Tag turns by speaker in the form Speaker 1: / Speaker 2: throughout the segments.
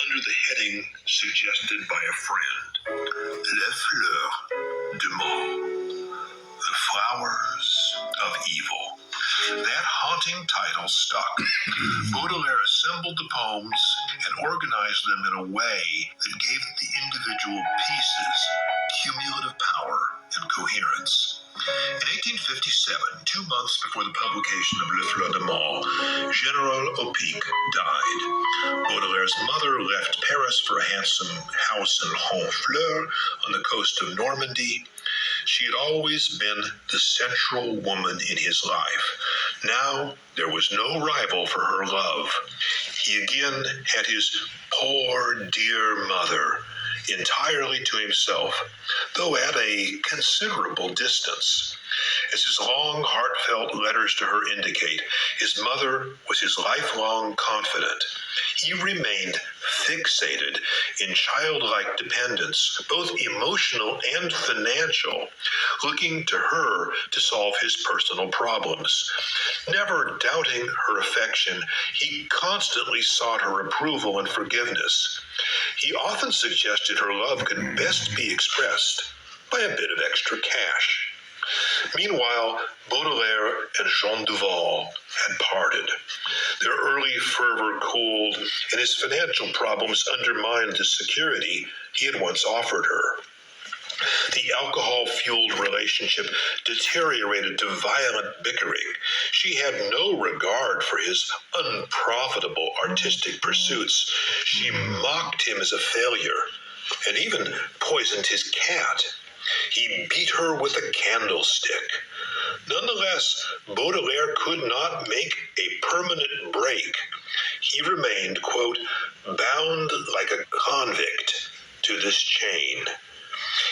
Speaker 1: under the heading suggested by a friend, Les Fleurs du Mal, The Flowers of Evil. That haunting title stuck. Baudelaire assembled the poems and organized them in a way that gave the individual pieces cumulative power and coherence. In 1857, 2 months before the publication of Les Fleurs du Mal, General Opic died. Baudelaire's mother left Paris for a handsome house in Honfleur on the coast of Normandy. She had always been the central woman in his life. Now there was no rival for her love. He again had his poor, dear mother entirely to himself, though at a considerable distance. As his long, heartfelt letters to her indicate, his mother was his lifelong confidant. He remained fixated in childlike dependence, both emotional and financial, looking to her to solve his personal problems. Never doubting her affection, he constantly sought her approval and forgiveness. He often suggested her love could best be expressed by a bit of extra cash. Meanwhile, Baudelaire and Jean Duval had parted. Their early fervor cooled, and his financial problems undermined the security he had once offered her. The alcohol-fueled relationship deteriorated to violent bickering. She had no regard for his unprofitable artistic pursuits. She mocked him as a failure, and even poisoned his cat. He beat her with a candlestick. Nonetheless, Baudelaire could not make a permanent break. He remained, quote, bound like a convict to this chain.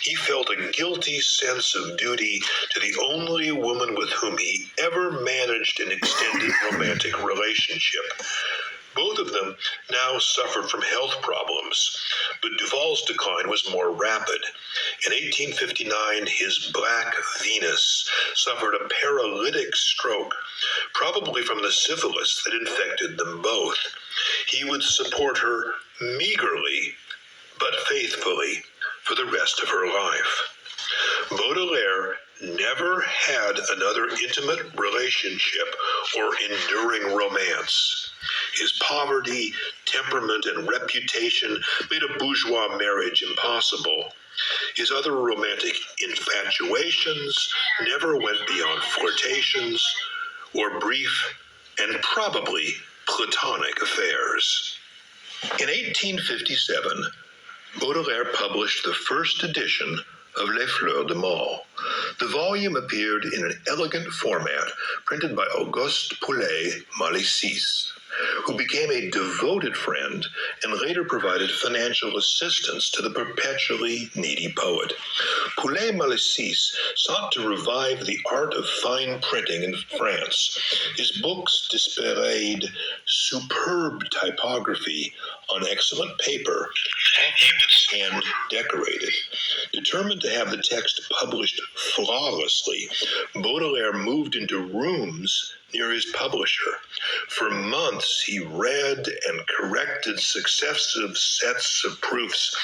Speaker 1: He felt a guilty sense of duty to the only woman with whom he ever managed an extended romantic relationship. Both of them now suffered from health problems, but Duval's decline was more rapid. In 1859, his Black Venus suffered a paralytic stroke, probably from the syphilis that infected them both. He would support her meagerly, but faithfully, for the rest of her life. Baudelaire never had another intimate relationship or enduring romance. His poverty, temperament, and reputation made a bourgeois marriage impossible. His other romantic infatuations never went beyond flirtations or brief and probably platonic affairs. In 1857, Baudelaire published the first edition of Les Fleurs du Mal. The volume appeared in an elegant format printed by Auguste Poulet-Malicis, who became a devoted friend and later provided financial assistance to the perpetually needy poet. Poulet-Malicis sought to revive the art of fine printing in France. His books displayed superb typography on excellent paper, often hand-decorated. Determined to have the text published flawlessly, Baudelaire moved into rooms near his publisher. For months, he read and corrected successive sets of proofs,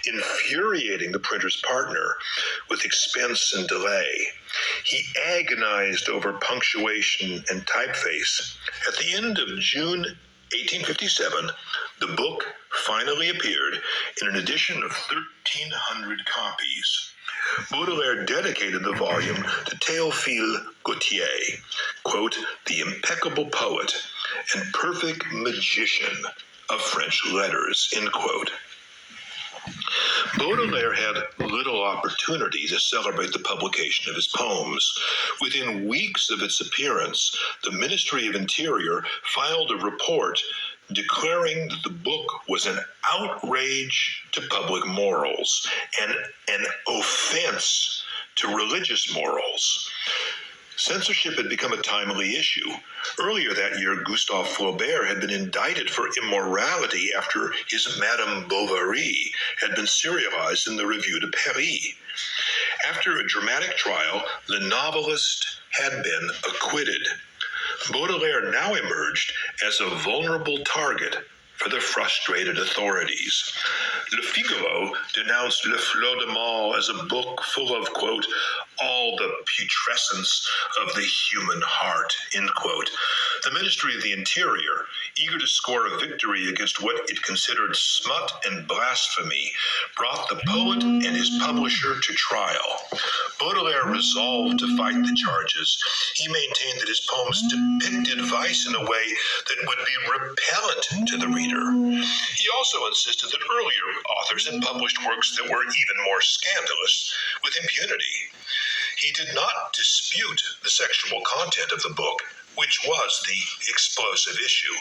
Speaker 1: infuriating the printer's partner with expense and delay. He agonized over punctuation and typeface. At the end of June 1857, the book finally appeared in an edition of 1,300 copies. Baudelaire dedicated the volume to Théophile Gautier, quote, the impeccable poet and perfect magician of French letters, end quote. Baudelaire had little opportunity to celebrate the publication of his poems. Within weeks of its appearance, the Ministry of Interior filed a report declaring that the book was an outrage to public morals and an offense to religious morals. Censorship had become a timely issue. Earlier that year, Gustave Flaubert had been indicted for immorality after his Madame Bovary had been serialized in the Revue de Paris. After a dramatic trial, the novelist had been acquitted. Baudelaire now emerged as a vulnerable target for the frustrated authorities. Le Figaro denounced Le Fleur de Mal as a book full of, quote, all the putrescence of the human heart, end quote. The Ministry of the Interior, eager to score a victory against what it considered smut and blasphemy, brought the poet and his publisher to trial. Baudelaire resolved to fight the charges. He maintained that his poems depicted vice in a way that would be repellent to the reader. He also insisted that earlier authors had published works that were even more scandalous with impunity. He did not dispute the sexual content of the book, which was the explosive issue.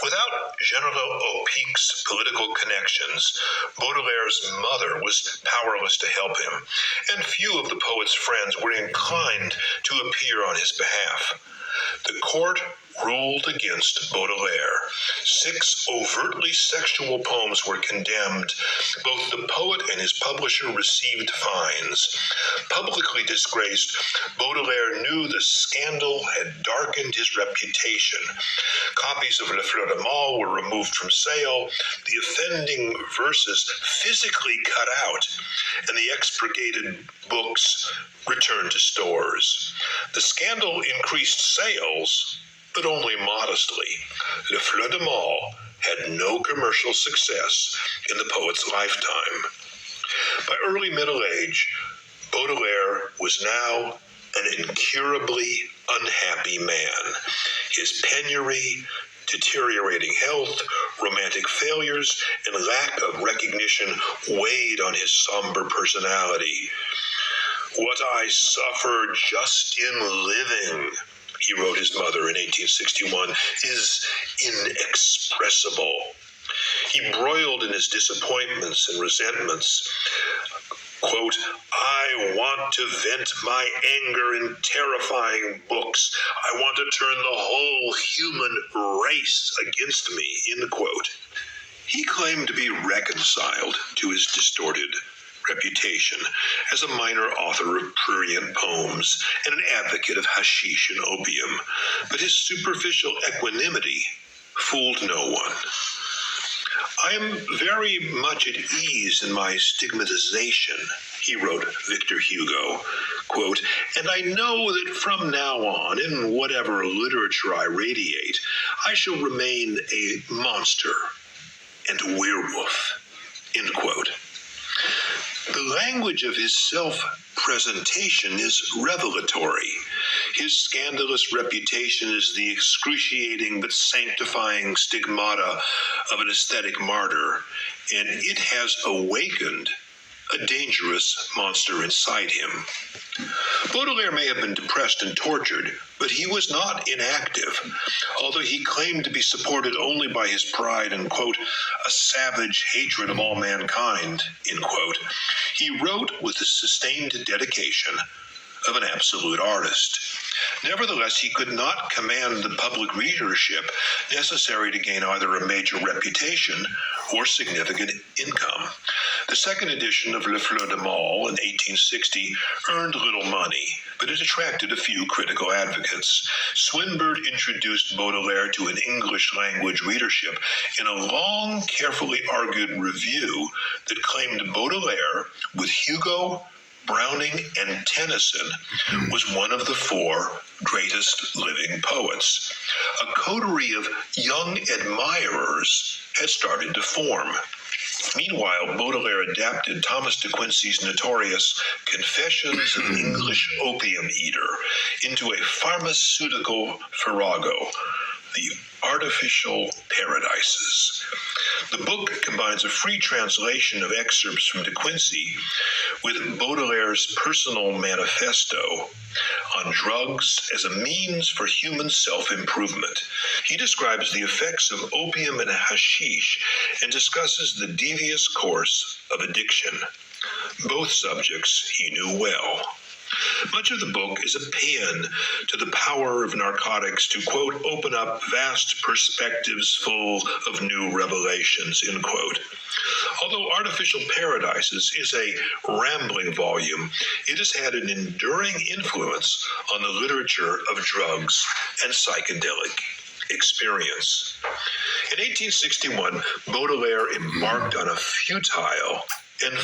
Speaker 1: Without General Opic's political connections, Baudelaire's mother was powerless to help him, and few of the poet's friends were inclined to appear on his behalf. The court ruled against Baudelaire. 6 overtly sexual poems were condemned. Both the poet and his publisher received fines. Publicly disgraced, Baudelaire knew the scandal had darkened his reputation. Copies of Le Fleur de Mal were removed from sale, the offending verses physically cut out, and the expurgated books returned to stores. The scandal increased sales, but only modestly. Le Fleur de Mal had no commercial success in the poet's lifetime. By early middle age, Baudelaire was now an incurably unhappy man. His penury, deteriorating health, romantic failures, and lack of recognition weighed on his somber personality. "What I suffer just in living," he wrote his mother in 1861, "is inexpressible." He broiled in his disappointments and resentments. Quote, "I want to vent my anger in terrifying books. I want to turn the whole human race against me," end quote. He claimed to be reconciled to his distorted reputation as a minor author of prurient poems and an advocate of hashish and opium, but his superficial equanimity fooled no one. "I am very much at ease in my stigmatization," he wrote Victor Hugo, quote, "and I know that from now on, in whatever literature I radiate, I shall remain a monster and a werewolf," end quote. The language of his self-presentation is revelatory. His scandalous reputation is the excruciating but sanctifying stigmata of an aesthetic martyr, and it has awakened a dangerous monster inside him. Baudelaire may have been depressed and tortured, but he was not inactive. Although he claimed to be supported only by his pride and, quote, "a savage hatred of all mankind," end quote, he wrote with the sustained dedication of an absolute artist. Nevertheless, he could not command the public readership necessary to gain either a major reputation or significant income. The second edition of Le Fleur de Mal in 1860 earned little money, but it attracted a few critical advocates. Swinburne introduced Baudelaire to an English-language readership in a long, carefully argued review that claimed Baudelaire, with Hugo, Browning, and Tennyson, was one of the 4 greatest living poets. A coterie of young admirers had started to form. Meanwhile, Baudelaire adapted Thomas de Quincey's notorious Confessions of an English Opium Eater into a pharmaceutical farrago, The Artificial Paradises. The book combines a free translation of excerpts from de Quincey with Baudelaire's personal manifesto on drugs as a means for human self-improvement. He describes the effects of opium and hashish and discusses the devious course of addiction. Both subjects he knew well. Much of the book is a paean to the power of narcotics to, quote, "open up vast perspectives full of new revelations," end quote. Although Artificial Paradises is a rambling volume, it has had an enduring influence on the literature of drugs and psychedelic experience. In 1861, Baudelaire embarked on a futile and